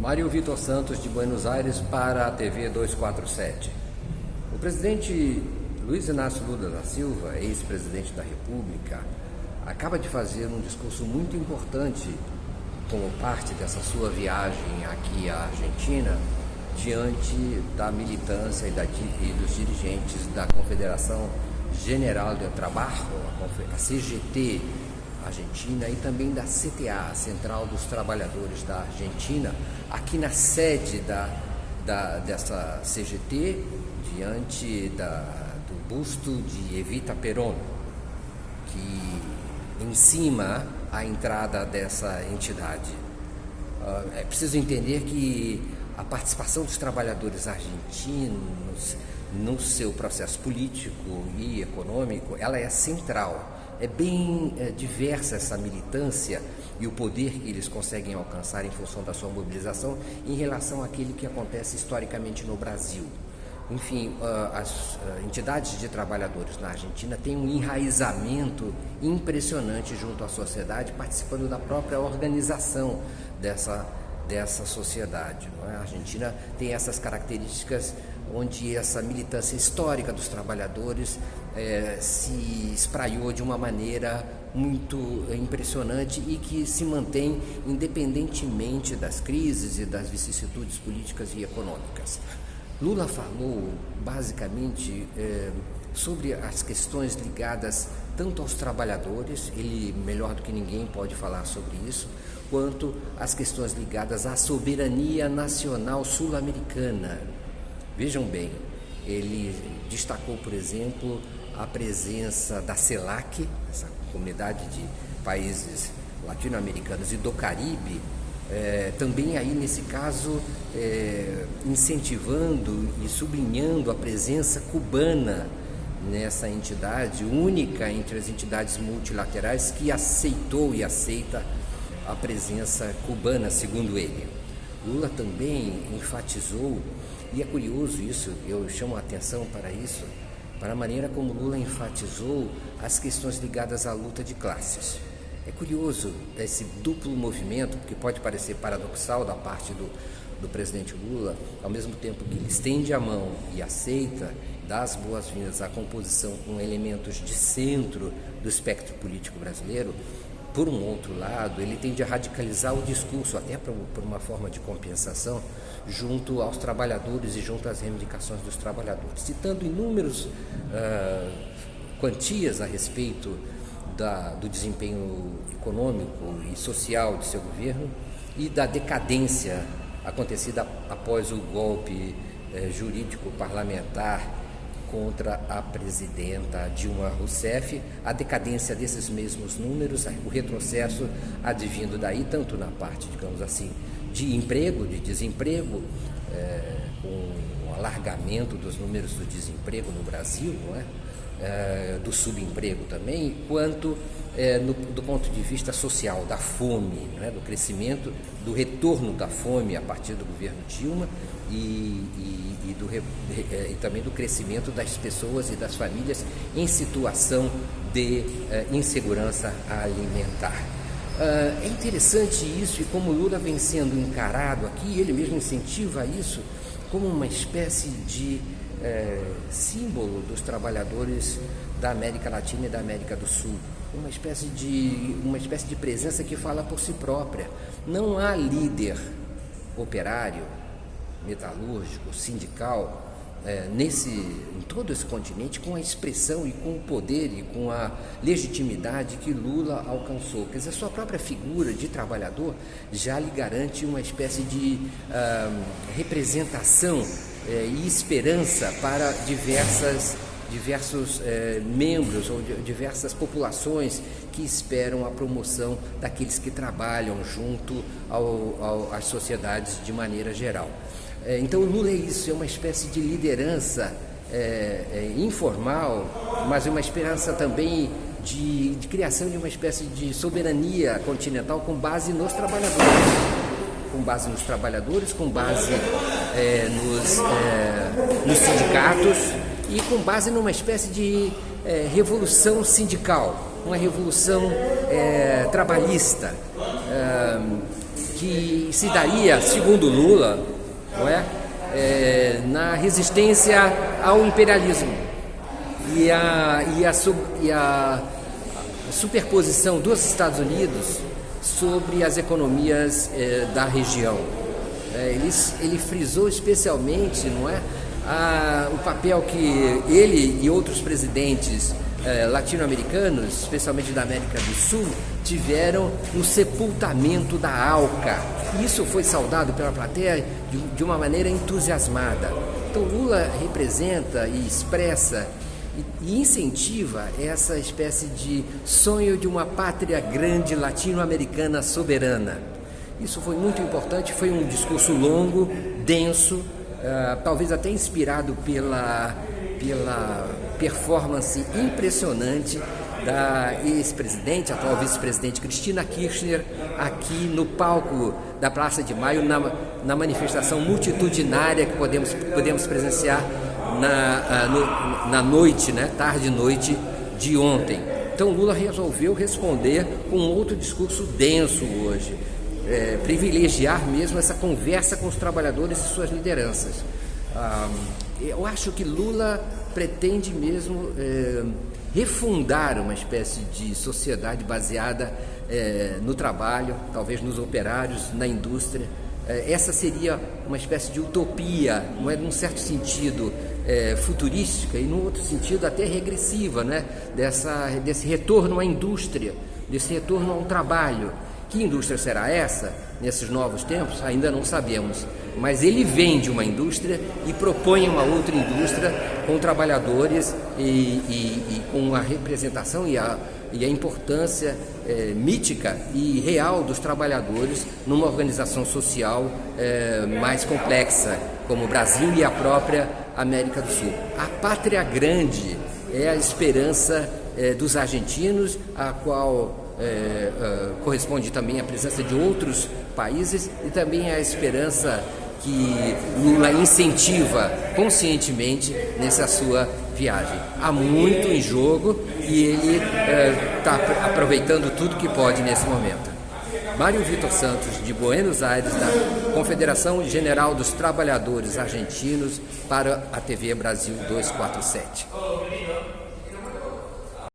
Mário Vitor Santos, de Buenos Aires, para a TV 247. O presidente Luiz Inácio Lula da Silva, ex-presidente da República, acaba de fazer um discurso muito importante como parte dessa sua viagem aqui à Argentina, diante da militância e dos dirigentes da Confederação General do Trabalho, a CGT Argentina, e também da CTA, a Central dos Trabalhadores da Argentina, aqui na sede dessa CGT, diante do busto de Evita Perón, que encima a entrada dessa entidade. É preciso entender que a participação dos trabalhadores argentinos no seu processo político e econômico, ela é central. É bem diversa essa militância e o poder que eles conseguem alcançar em função da sua mobilização em relação àquele que acontece historicamente no Brasil. Enfim, as entidades de trabalhadores na Argentina têm um enraizamento impressionante junto à sociedade, participando da própria organização dessa sociedade. Não é? A Argentina tem essas características onde essa militância histórica dos trabalhadores se espraiou de uma maneira muito impressionante e que se mantém independentemente das crises e das vicissitudes políticas e econômicas. Lula falou basicamente sobre as questões ligadas tanto aos trabalhadores, ele melhor do que ninguém pode falar sobre isso, quanto às questões ligadas à soberania nacional sul-americana. Vejam bem, ele destacou, por exemplo, a presença da CELAC, essa comunidade de países latino-americanos e do Caribe, também aí nesse caso incentivando e sublinhando a presença cubana nessa entidade, única entre as entidades multilaterais que aceitou e aceita a presença cubana, segundo ele. Lula também enfatizou, e é curioso isso, eu chamo a atenção para isso, para a maneira como Lula enfatizou as questões ligadas à luta de classes. É curioso esse duplo movimento, que pode parecer paradoxal da parte do presidente Lula, ao mesmo tempo que ele estende a mão e aceita, dá as boas-vindas à composição com elementos de centro do espectro político brasileiro. Por um outro lado, ele tende a radicalizar o discurso, até por uma forma de compensação, junto aos trabalhadores e junto às reivindicações dos trabalhadores, citando inúmeras quantias a respeito do desempenho econômico e social de seu governo e da decadência acontecida após o golpe jurídico parlamentar contra a presidenta Dilma Rousseff, a decadência desses mesmos números, o retrocesso advindo daí, tanto na parte, digamos assim, de emprego, de desemprego, com o alargamento dos números do desemprego no Brasil, não é? Do subemprego também, quanto do ponto de vista social, da fome, não é? Do crescimento, do retorno da fome a partir do governo Dilma e também do crescimento das pessoas e das famílias em situação de insegurança alimentar. É interessante isso, e como Lula vem sendo encarado aqui, ele mesmo incentiva isso como uma espécie de símbolo dos trabalhadores da América Latina e da América do Sul, uma espécie de presença que fala por si própria. Não há líder operário, metalúrgico, sindical em todo esse continente com a expressão e com o poder e com a legitimidade que Lula alcançou. Quer dizer, a sua própria figura de trabalhador já lhe garante uma espécie de representação e esperança para diversos membros ou diversas populações que esperam a promoção daqueles que trabalham junto às sociedades de maneira geral. Então o Lula é isso, é uma espécie de liderança informal, mas é uma esperança também de criação de uma espécie de soberania continental com base nos trabalhadores. Com base nos sindicatos e com base numa espécie de revolução sindical, uma revolução trabalhista, que se daria, segundo Lula, não é? Na resistência ao imperialismo e a superposição dos Estados Unidos sobre as economias da região. Ele frisou especialmente, não é, o papel que ele e outros presidentes latino-americanos, especialmente da América do Sul, tiveram no sepultamento da ALCA. Isso foi saudado pela plateia de uma maneira entusiasmada. Então Lula representa e expressa e incentiva essa espécie de sonho de uma pátria grande latino-americana soberana. Isso foi muito importante, foi um discurso longo, denso, talvez até inspirado pela performance impressionante da ex-presidente, atual vice-presidente Cristina Kirchner, aqui no palco da Praça de Maio, na manifestação multitudinária que podemos presenciar na noite, né, tarde e noite de ontem. Então Lula resolveu responder com outro discurso denso hoje, privilegiar mesmo essa conversa com os trabalhadores e suas lideranças. Eu acho que Lula pretende mesmo refundar uma espécie de sociedade baseada no trabalho, talvez nos operários, na indústria. Essa seria uma espécie de utopia, não é, num certo sentido futurística e num outro sentido até regressiva, né? Desse retorno à indústria, desse retorno ao trabalho. Que indústria será essa nesses novos tempos? Ainda não sabemos, mas ele vende uma indústria e propõe uma outra indústria com trabalhadores e com a representação e a importância mítica e real dos trabalhadores numa organização social mais complexa, como o Brasil e a própria América do Sul. A pátria grande é a esperança dos argentinos, a qual corresponde também à presença de outros países e também a esperança que Lula incentiva conscientemente nessa sua viagem. Há muito em jogo e ele está aproveitando tudo que pode nesse momento. Mário Vitor Santos, de Buenos Aires, da Confederação General dos Trabalhadores Argentinos, para a TV Brasil 247.